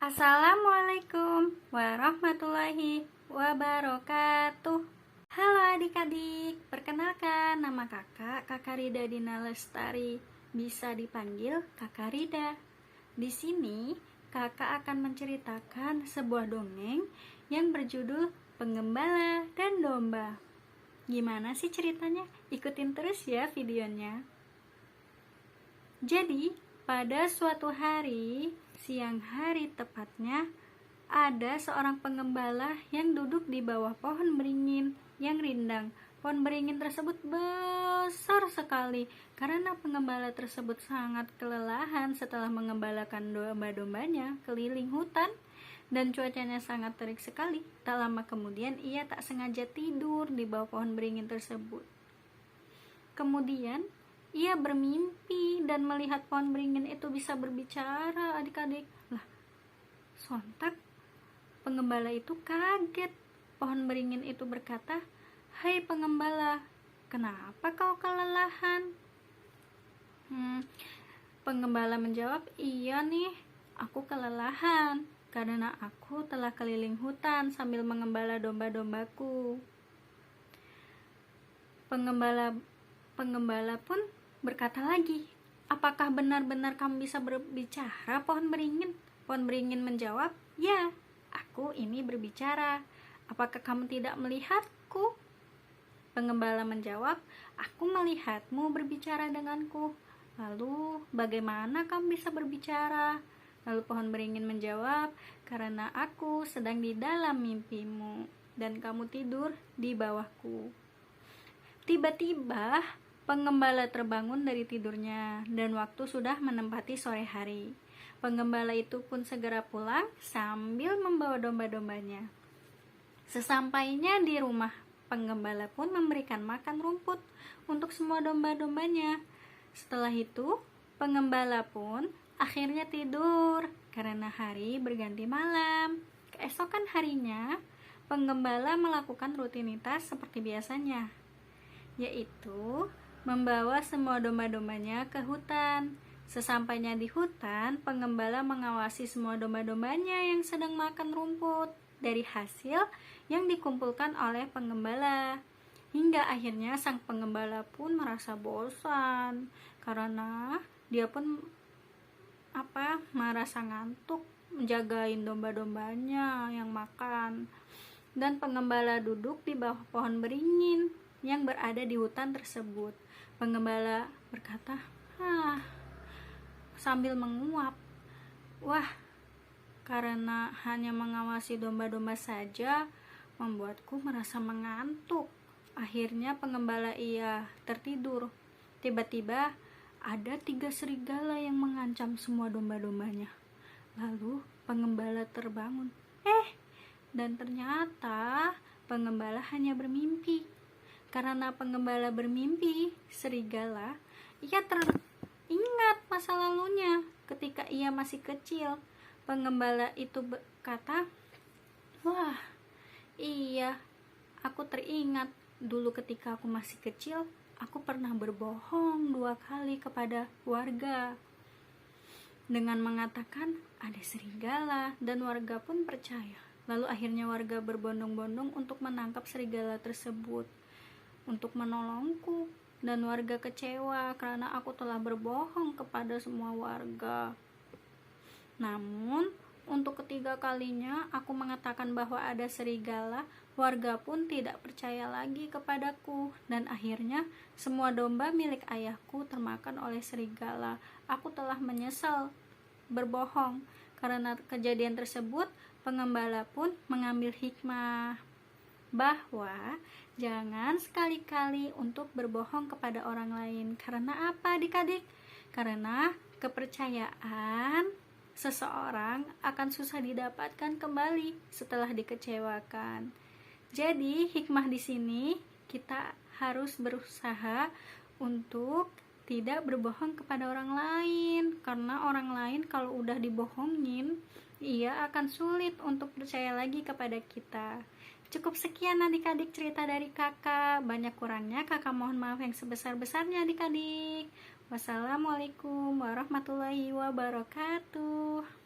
Assalamualaikum warahmatullahi wabarakatuh. Halo adik-adik, perkenalkan nama Kakak Rida Dina Lestari. Bisa dipanggil Kakak Rida. Di sini Kakak akan menceritakan sebuah dongeng yang berjudul Penggembala dan Domba. Gimana sih ceritanya? Ikutin terus ya videonya. Jadi, pada suatu hari, siang hari tepatnya, ada seorang penggembala yang duduk di bawah pohon beringin yang rindang. Pohon beringin tersebut besar sekali karena penggembala tersebut sangat kelelahan setelah mengembalakan domba-dombanya keliling hutan, dan cuacanya sangat terik sekali. Tak lama kemudian ia tak sengaja tidur di bawah pohon beringin tersebut. Kemudian ia bermimpi dan melihat pohon beringin itu bisa berbicara, adik-adik. Lah, sontak penggembala itu kaget. Pohon beringin itu berkata, "Hai penggembala, kenapa kau kelelahan?" Penggembala menjawab, "Iya nih, aku kelelahan karena aku telah keliling hutan sambil mengembala domba-dombaku." Penggembala pun berkata lagi, "Apakah benar-benar kamu bisa berbicara, pohon beringin?" Pohon beringin menjawab, "Ya, aku ini berbicara. Apakah kamu tidak melihatku?" Penggembala menjawab, "Aku melihatmu berbicara denganku. Lalu, bagaimana kamu bisa berbicara?" Lalu pohon beringin menjawab, "Karena aku sedang di dalam mimpimu dan kamu tidur di bawahku." Tiba-tiba, penggembala terbangun dari tidurnya dan waktu sudah menempati sore hari. Penggembala itu pun segera pulang sambil membawa domba-dombanya. Sesampainya di rumah, penggembala pun memberikan makan rumput untuk semua domba-dombanya. Setelah itu, penggembala pun akhirnya tidur karena hari berganti malam. Keesokan harinya, penggembala melakukan rutinitas seperti biasanya, yaitu membawa semua domba-dombanya ke hutan. Sesampainya di hutan, penggembala mengawasi semua domba-dombanya yang sedang makan rumput dari hasil yang dikumpulkan oleh penggembala. Hingga akhirnya sang penggembala pun merasa bosan karena dia pun merasa ngantuk menjagain domba-dombanya yang makan. Dan penggembala duduk di bawah pohon beringin yang berada di hutan tersebut. Penggembala berkata, sambil menguap, "Wah, karena hanya mengawasi domba-domba saja membuatku merasa mengantuk." Akhirnya penggembala ia tertidur. Tiba-tiba ada 3 serigala yang mengancam semua domba-dombanya. Lalu penggembala terbangun. Dan ternyata penggembala hanya bermimpi. Karena penggembala bermimpi serigala, ia teringat masa lalunya ketika ia masih kecil. Penggembala itu berkata, "Wah, iya, aku teringat dulu ketika aku masih kecil, aku pernah berbohong 2 kali kepada warga dengan mengatakan ada serigala, dan warga pun percaya. Lalu akhirnya warga berbondong-bondong untuk menangkap serigala tersebut untuk menolongku, dan warga kecewa karena aku telah berbohong kepada semua warga. Namun, untuk ketiga kalinya aku mengatakan bahwa ada serigala, warga pun tidak percaya lagi kepadaku, dan akhirnya semua domba milik ayahku termakan oleh serigala. Aku telah menyesal berbohong." Karena kejadian tersebut, penggembala pun mengambil hikmah bahwa jangan sekali-kali untuk berbohong kepada orang lain. Karena apa, adik-adik? Karena kepercayaan seseorang akan susah didapatkan kembali setelah dikecewakan. Jadi, hikmah di sini kita harus berusaha untuk tidak berbohong kepada orang lain, karena orang lain kalau udah dibohongin, ia akan sulit untuk percaya lagi kepada kita. Cukup sekian adik-adik cerita dari kakak. Banyak kurangnya kakak mohon maaf yang sebesar-besarnya adik-adik. Wassalamualaikum warahmatullahi wabarakatuh.